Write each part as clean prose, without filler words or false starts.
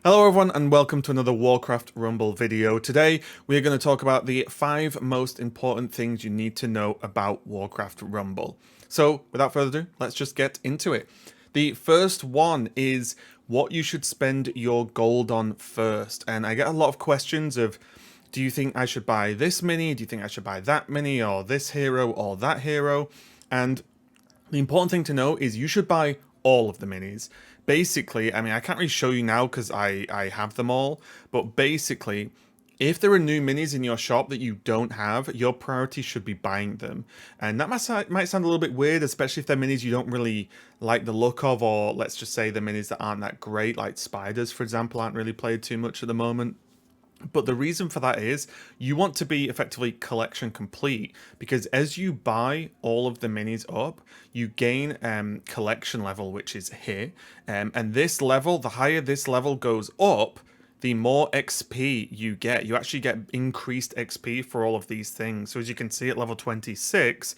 Hello everyone and welcome to another Warcraft Rumble video. Today we are going to talk about the 5 most important things you need to know about Warcraft Rumble. So without further ado, let's just get into it. The first one is what you should spend your gold on first. And I get a lot of questions of, do you think I should buy this mini? Do you think I should buy that mini, or this hero or that hero? And the important thing to know is you should buy all of the minis. Basically, I mean, I can't really show you now because I have them all, but basically, if there are new minis in your shop that you don't have, your priority should be buying them. And that might sound a little bit weird, especially if they're minis you don't really like the look of, or let's just say the minis that aren't that great, like spiders, for example, aren't really played too much at the moment. But the reason for that is you want to be effectively collection complete, because as you buy all of the minis up, you gain collection level, which is here. And this level, the higher this level goes up, the more XP you get. You actually get increased XP for all of these things. So as you can see at level 26,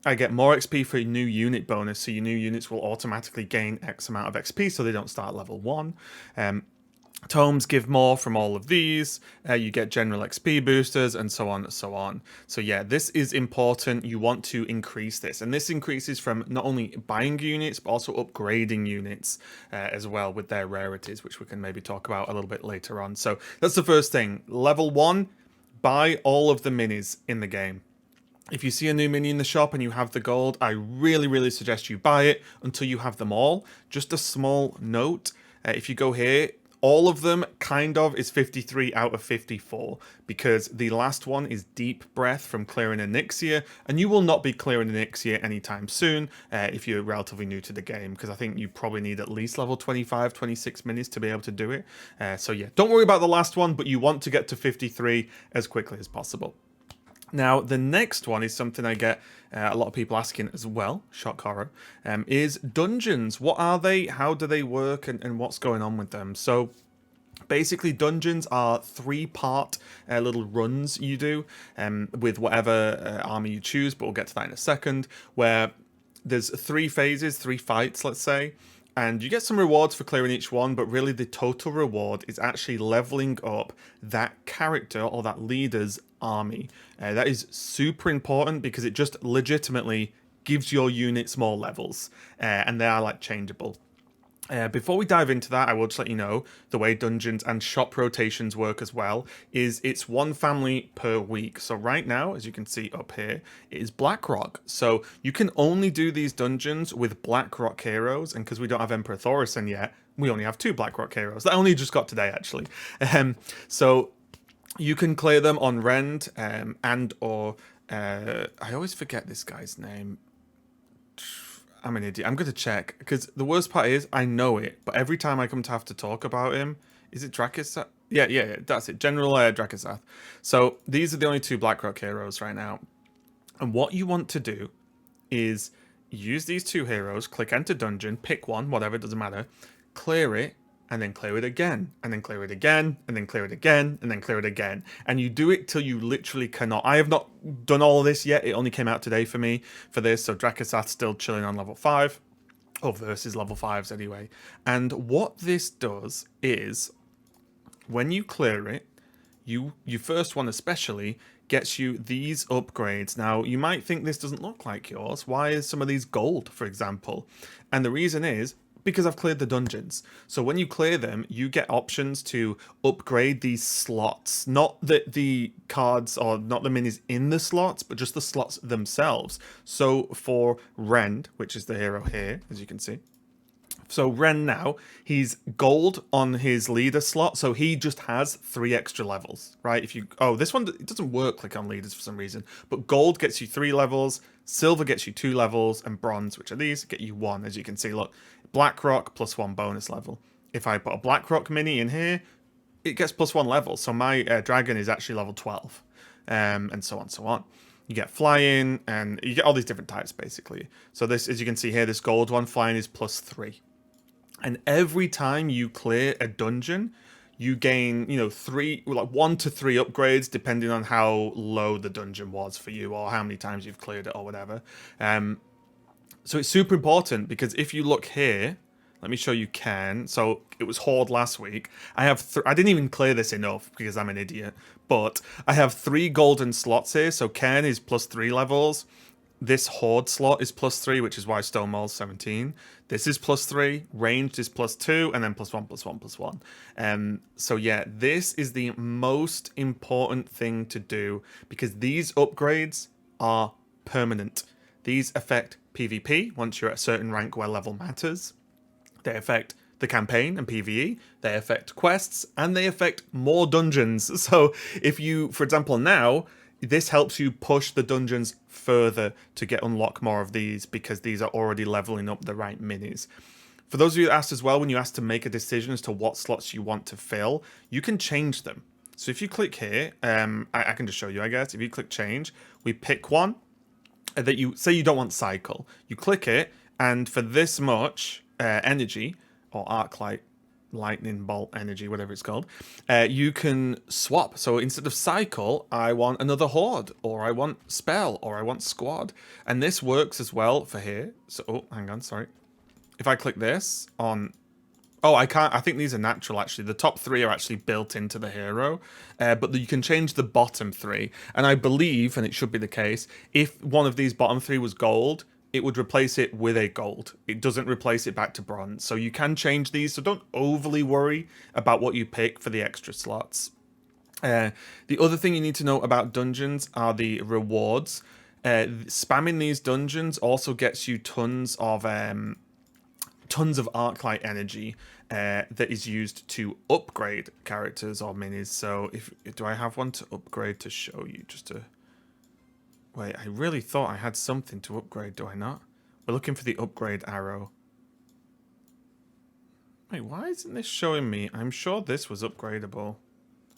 I get more XP for a new unit bonus. So your new units will automatically gain X amount of XP so they don't start at level 1. Tomes give more from all of these, you get general XP boosters, and so on and so on. So yeah, this is important. You want to increase this. And this increases from not only buying units, but also upgrading units as well with their rarities, which we can maybe talk about a little bit later on. So that's the first thing. Level 1, buy all of the minis in the game. If you see a new mini in the shop and you have the gold, I really suggest you buy it until you have them all. Just a small note, if you go here, all of them kind of is 53 out of 54, because the last one is Deep Breath from clearing Onyxia, and you will not be clearing Onyxia anytime soon if you're relatively new to the game, because I think you probably need at least level 25, 26 minis to be able to do it. So yeah, don't worry about the last one, but you want to get to 53 as quickly as possible. Now, the next one is something I get a lot of people asking as well, shock horror, is dungeons. What are they? How do they work? And what's going on with them? So basically, dungeons are 3-part little runs you do with whatever army you choose, but we'll get to that in a second, where there's 3 phases, 3 fights, let's say. And you get some rewards for clearing each one, but really the total reward is actually leveling up that character or that leader's army. That is super important because it just legitimately gives your units more levels, and they are like changeable. Before we dive into that, I will just let you know the way dungeons and shop rotations work as well is it's 1 family per week. So right now, as you can see up here, it is Blackrock. So you can only do these dungeons with Blackrock heroes, and because we don't have Emperor Thaurissan yet, we only have 2 Blackrock heroes. That only just got today, actually. So you can clear them on Rend and/or I always forget this guy's name. I'm an idiot. I'm going to check, because the worst part is I know it, but every time I come to have to talk about him, is it Drakisath? Yeah, that's it. General Drakisath. So these are the only 2 Blackrock heroes right now. And what you want to do is use these 2 heroes, click enter dungeon, pick one, whatever, it doesn't matter, clear it, and then clear it again, and then clear it again, and then clear it again, and then clear it again. And you do it till you literally cannot. I have not done all of this yet. It only came out today for me for this, so Drakisath's still chilling on level 5, or versus level 5s anyway. And what this does is, when you clear it, you first one especially gets you these upgrades. Now, you might think this doesn't look like yours. Why is some of these gold, for example? And the reason is, because I've cleared the dungeons. So when you clear them, you get options to upgrade these slots. Not the cards or not the minis in the slots, but just the slots themselves. So for Rend, which is the hero here, as you can see. So Ren now, he's gold on his leader slot, so he just has 3 extra levels, right? If you this one, it doesn't work like on leaders for some reason, but gold gets you 3 levels, silver gets you 2 levels, and bronze, which are these, get you 1. As you can see, look, Blackrock plus 1 bonus level. If I put a Blackrock mini in here, it gets plus 1 level, so my dragon is actually level 12, and so on, so on. You get flying, and you get all these different types, basically. So this, as you can see here, this gold one, flying is plus 3. And every time you clear a dungeon, you gain, 1 to 3 upgrades, depending on how low the dungeon was for you, or how many times you've cleared it, or whatever. So it's super important, because if you look here, Let me show you Cairn. So it was Horde last week. I have I didn't even clear this enough because I'm an idiot. But I have 3 golden slots here. So Cairn is +3 levels. This Horde slot is +3, which is why Stonewall's 17. This is +3, ranged is +2, and then +1, +1, +1. So yeah, this is the most important thing to do because these upgrades are permanent. These affect PvP once you're at a certain rank where level matters. They affect the campaign and PvE, they affect quests, and they affect more dungeons. So if you, for example, now, this helps you push the dungeons further to unlock more of these because these are already leveling up the right minis. For those of you that asked as well, when you asked to make a decision as to what slots you want to fill, you can change them. So if you click here, I can just show you, I guess. If you click change, we pick one that you say you don't want cycle. You click it, and for this much energy, or arc light, lightning bolt energy, whatever it's called, you can swap. So instead of cycle, I want another horde, or I want spell, or I want squad. And this works as well for here. So, oh, hang on, sorry. If I click this on... Oh, I can't. I think these are natural, actually. The top 3 are actually built into the hero, but you can change the bottom 3. And I believe, and it should be the case, if one of these bottom 3 was gold, it would replace it with a gold. It doesn't replace it back to bronze. So you can change these, so don't overly worry about what you pick for the extra slots. The other thing you need to know about dungeons are the rewards. Spamming these dungeons also gets you tons of arclight energy that is used to upgrade characters or minis. So do I have one to upgrade to show you? Just to wait, I really thought I had something to upgrade. Do I not? We're looking for the upgrade arrow. Wait, why isn't this showing me? I'm sure this was upgradable.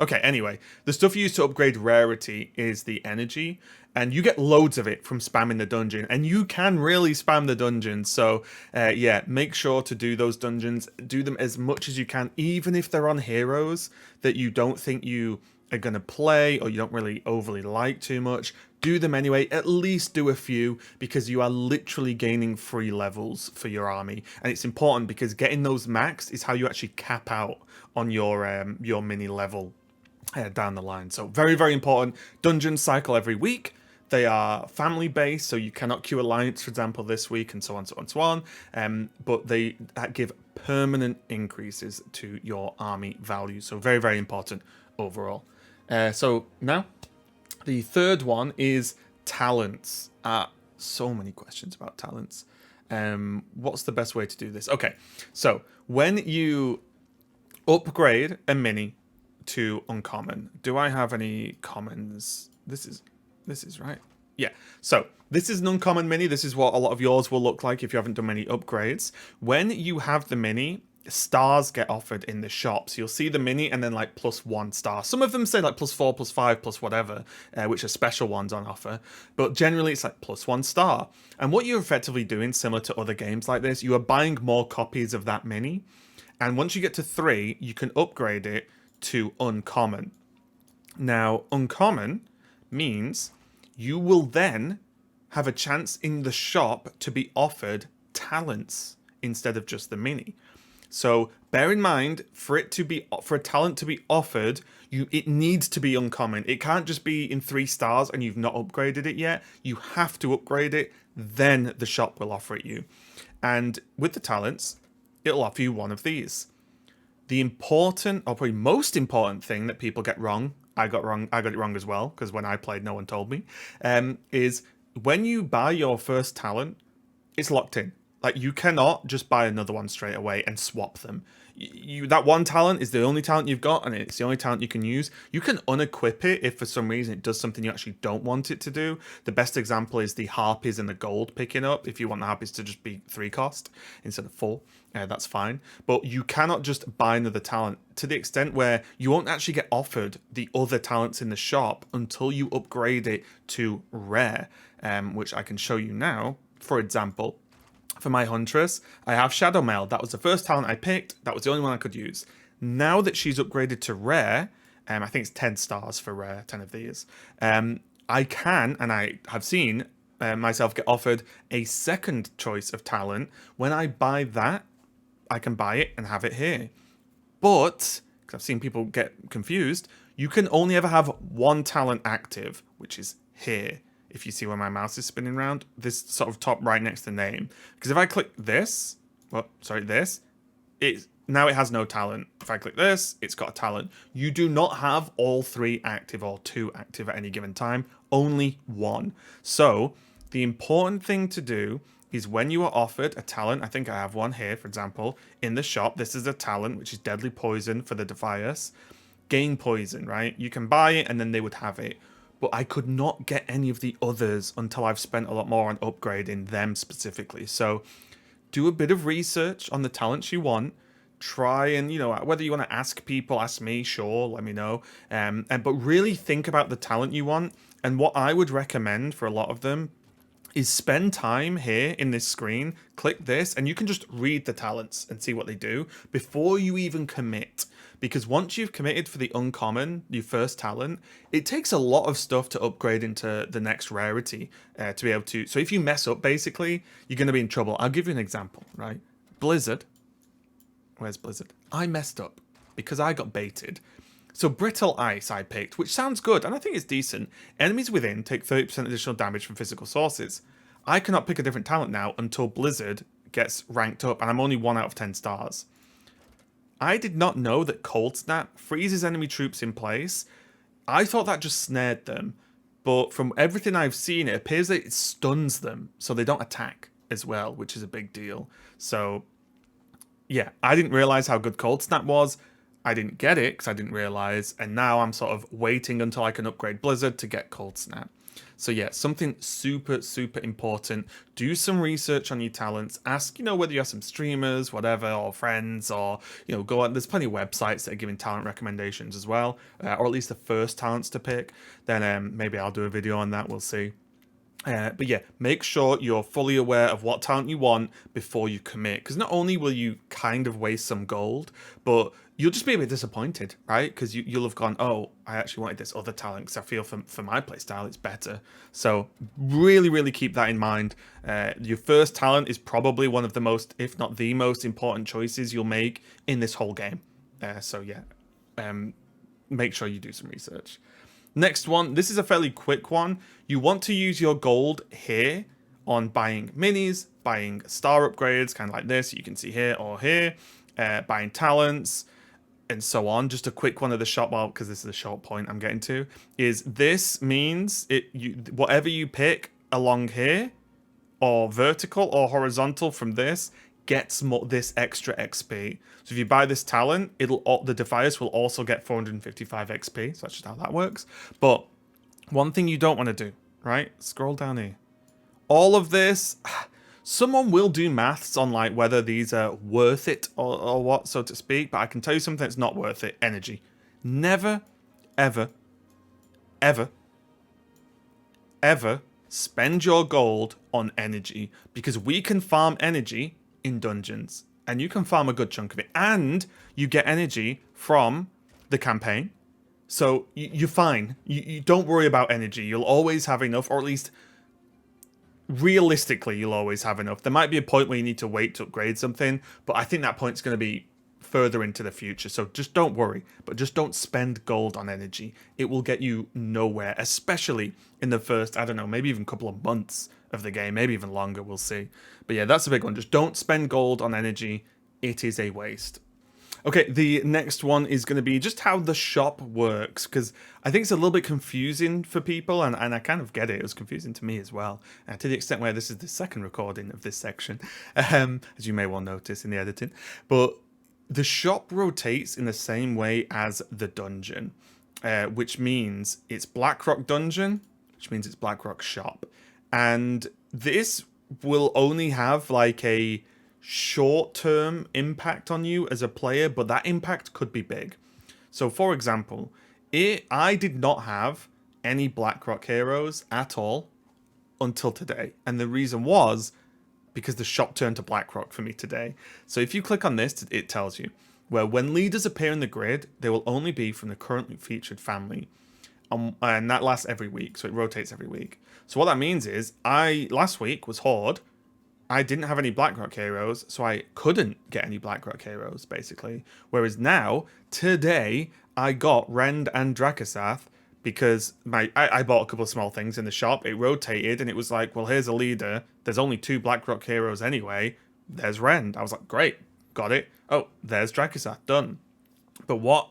Okay, anyway, the stuff you use to upgrade rarity is the energy, and you get loads of it from spamming the dungeon, and you can really spam the dungeons. So yeah, make sure to do those dungeons, do them as much as you can, even if they're on heroes that you don't think you are going to play or you don't really overly like too much. Do them anyway, at least do a few, because you are literally gaining free levels for your army, and it's important because getting those maxed is how you actually cap out on your mini level down the line. So very, very important. Dungeons cycle every week. They are family based, so you cannot queue Alliance, for example, this week, and so on, so on, so on. But they give permanent increases to your army value. So very, very important overall. So now, the third one is talents. So many questions about talents. What's the best way to do this? Okay, so when you upgrade a mini to uncommon, do I have any commons? This is right. Yeah, so this is an uncommon mini. This is what a lot of yours will look like if you haven't done many upgrades. When you have the mini, stars get offered in the shops. You'll see the mini and then like +1 star. Some of them say like +4, +5, plus whatever, which are special ones on offer. But generally it's like +1 star. And what you're effectively doing, similar to other games like this, you are buying more copies of that mini. And once you get to 3, you can upgrade it to uncommon. Now, uncommon means you will then have a chance in the shop to be offered talents instead of just the mini. So bear in mind, for a talent to be offered, it needs to be uncommon. It can't just be in 3 stars and you've not upgraded it yet. You have to upgrade it, then the shop will offer it you. And with the talents, it'll offer you one of these. The important, or probably most important thing that people get wrong, I got it wrong as well, because when I played, no one told me, is when you buy your first talent, it's locked in. Like, you cannot just buy another one straight away and swap them. That one talent is the only talent you've got, and it's the only talent you can use. You can unequip it if for some reason it does something you actually don't want it to do. The best example is the harpies and the gold picking up. If you want the harpies to just be 3 cost instead of 4, that's fine. But you cannot just buy another talent, to the extent where you won't actually get offered the other talents in the shop until you upgrade it to rare, which I can show you now. For example, for my Huntress, I have Shadow Mail. That was the first talent I picked. That was the only one I could use. Now that she's upgraded to rare, I think it's 10 stars for rare, 10 of these, I can, and I have seen myself get offered a second choice of talent when I buy that I can buy it and have it here. But, because I've seen people get confused, you can only ever have one talent active, which is here. If you see where my mouse is spinning around, this sort of top right next to the name. Because if I click this, this, now it has no talent. If I click this, it's got a talent. You do not have all 3 active or 2 active at any given time, only 1. So the important thing to do is when you are offered a talent, I think I have one here, for example, in the shop, this is a talent, which is Deadly Poison for the Defias. Gain Poison, right? You can buy it and then they would have it. But I could not get any of the others until I've spent a lot more on upgrading them specifically. So do a bit of research on the talents you want. Try and, whether you want to ask people, ask me, sure, let me know. But really think about the talent you want. And what I would recommend for a lot of them is spend time here in this screen, click this, and you can just read the talents and see what they do before you even commit. Because once you've committed for the uncommon, your first talent, it takes a lot of stuff to upgrade into the next rarity to be able to. So if you mess up, basically, you're going to be in trouble. I'll give you an example, right? Blizzard. Where's Blizzard? I messed up because I got baited. So Brittle Ice I picked, which sounds good, and I think it's decent. Enemies within take 30% additional damage from physical sources. I cannot pick a different talent now until Blizzard gets ranked up, and I'm only 1 out of 10 stars. I did not know that Cold Snap freezes enemy troops in place. I thought that just snared them, but from everything I've seen, it appears that it stuns them, so they don't attack as well, which is a big deal. So, yeah, I didn't realize how good Cold Snap was. I didn't get it because I didn't realize, and now I'm sort of waiting until I can upgrade Blizzard to get Cold Snap. So yeah, something super, super important. Do some research on your talents. Ask, whether you have some streamers, whatever, or friends, or, go on. There's plenty of websites that are giving talent recommendations as well, or at least the first talents to pick. Then maybe I'll do a video on that. We'll see. But yeah, make sure you're fully aware of what talent you want before you commit. Because not only will you kind of waste some gold, but you'll just be a bit disappointed, right? Because you'll have gone, oh, I actually wanted this other talent because I feel for my playstyle it's better. So really, really keep that in mind. Your first talent is probably one of the most, if not the most important choices you'll make in this whole game. So yeah, make sure you do some research. Next one, this is a fairly quick one. You want to use your gold here on buying minis, buying star upgrades, kind of like this, you can see here or here, buying talents, and so on. Just a quick one of the shop, well, because this is the short point I'm getting to, is this means whatever you pick along here, or vertical or horizontal from this, gets this extra XP. So if you buy this talent, the Defias will also get 455 XP. So that's just how that works. But one thing you don't want to do, right? Scroll down here. All of this, someone will do maths on like whether these are worth it or what, so to speak. But I can tell you something that's not worth it. Energy. Never, ever, ever, ever spend your gold on energy, because we can farm energy in dungeons, and you can farm a good chunk of it, and you get energy from the campaign, so you're fine. You don't worry about energy. You'll always have enough, or at least realistically you'll always have enough. There might be a point where you need to wait to upgrade something, but I think that point's going to be further into the future, so just don't worry, but just don't spend gold on energy. It will get you nowhere, especially in the first, I don't know, maybe even couple of months of the game, maybe even longer, we'll see. But yeah, that's a big one. Just don't spend gold on energy. It is a waste. Okay, the next one is going to be just how the shop works, because I think it's a little bit confusing for people, and I kind of get it. It was confusing to me as well, to the extent where this is the second recording of this section, as you may well notice in the editing. But the shop rotates in the same way as the dungeon, which means it's Blackrock Dungeon, which means it's Blackrock Shop. And this will only have like a short-term impact on you as a player, but that impact could be big. So for example, I did not have any Blackrock heroes at all until today. And the reason was because the shop turned to Blackrock for me today. So if you click on this, it tells you, where when leaders appear in the grid, they will only be from the currently featured family. And that lasts every week, so it rotates every week. So what that means is, last week was Horde, I didn't have any Blackrock heroes, so I couldn't get any Blackrock heroes, basically. Whereas now, today, I got Rend and Dracasath because I bought a couple of small things in the shop. It rotated, and it was like, well, here's a leader. There's only 2 Blackrock heroes anyway. There's Rend. I was like, great, got it. Oh, there's Dracasath, done. But what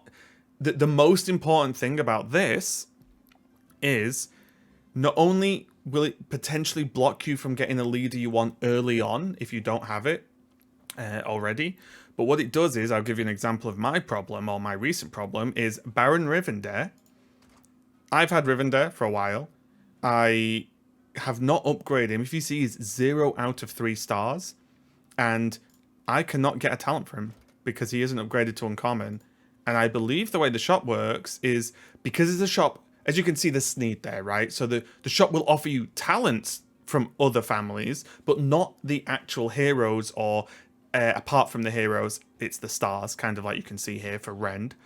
the most important thing about this is not only will it potentially block you from getting a leader you want early on if you don't have it already, but what it does is, I'll give you an example of my problem, or my recent problem, is Baron Rivendare. I've had Rivendare for a while. I have not upgraded him. If you see, he's 0 out of 3 stars, and I cannot get a talent for him because he isn't upgraded to uncommon. And I believe the way the shop works is, because it's a shop, as you can see the Sneed there, right? So the shop will offer you talents from other families, but not the actual heroes, or apart from the heroes, it's the stars, kind of like you can see here for Rend.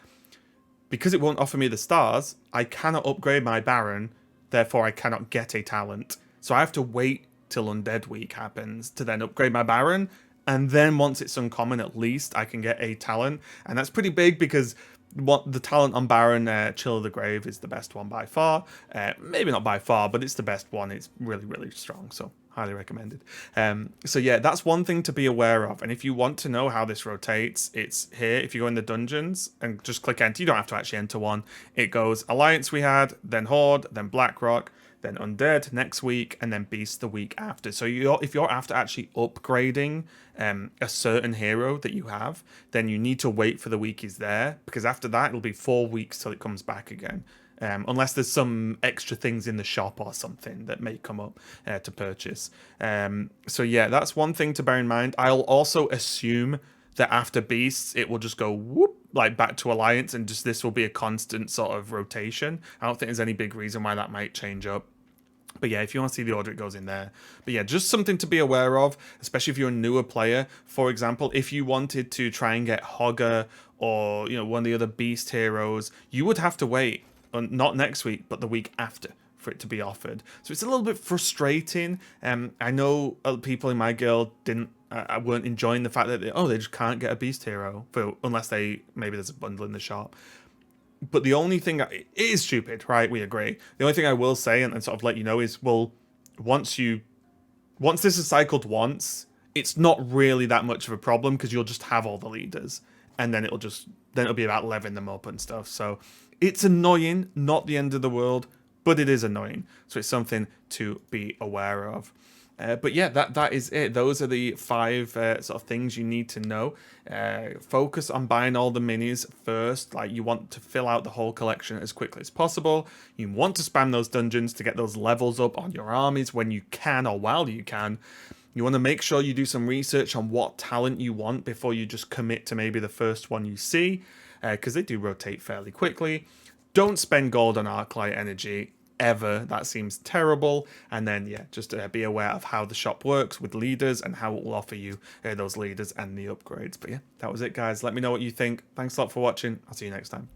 Because it won't offer me the stars, I cannot upgrade my Baron, therefore I cannot get a talent. So I have to wait till Undead Week happens to then upgrade my Baron, and then once it's uncommon, at least I can get a talent. And that's pretty big because what the talent on Baron, Chill of the Grave, is the best one by far. Maybe not by far, but it's the best one. It's really, really strong, so highly recommended. So yeah, that's one thing to be aware of. And if you want to know how this rotates, it's here. If you go in the dungeons and just click enter, you don't have to actually enter one. It goes Alliance we had, then Horde, then Blackrock, then Undead next week, and then Beast the week after. So if you're after actually upgrading a certain hero that you have, then you need to wait for the week is there, because after that it'll be 4 weeks till it comes back again. Unless there's some extra things in the shop or something that may come up to purchase. So yeah, that's one thing to bear in mind. I'll also assume that after Beasts, it will just go whoop, like back to Alliance, and just this will be a constant sort of rotation. I don't think there's any big reason why that might change up. But yeah, if you want to see the order, it goes in there. But yeah, just something to be aware of, especially if you're a newer player. For example, if you wanted to try and get Hogger or, you know, one of the other Beast heroes, you would have to wait, not next week, but the week after, for it to be offered. So it's a little bit frustrating. I know other people in my guild weren't enjoying the fact that they just can't get a Beast hero unless maybe there's a bundle in the shop. But the only thing, it is stupid, right? We agree. The only thing I will say and sort of let you know is, well, once this is cycled once, it's not really that much of a problem because you'll just have all the leaders, and then it'll be about leveling them up and stuff. So it's annoying, not the end of the world, but it is annoying. So it's something to be aware of. But yeah, that is it. Those are the 5 sort of things you need to know. Focus on buying all the minis first. Like, you want to fill out the whole collection as quickly as possible. You want to spam those dungeons to get those levels up on your armies when you can, or while you can. You want to make sure you do some research on what talent you want before you just commit to maybe the first one you see, because they do rotate fairly quickly. Don't spend gold on Arclight energy ever. That seems terrible. And then yeah, just be aware of how the shop works with leaders and how it will offer you those leaders and the upgrades. But yeah, that was it, guys. Let me know what you think. Thanks a lot for watching. I'll see you next time.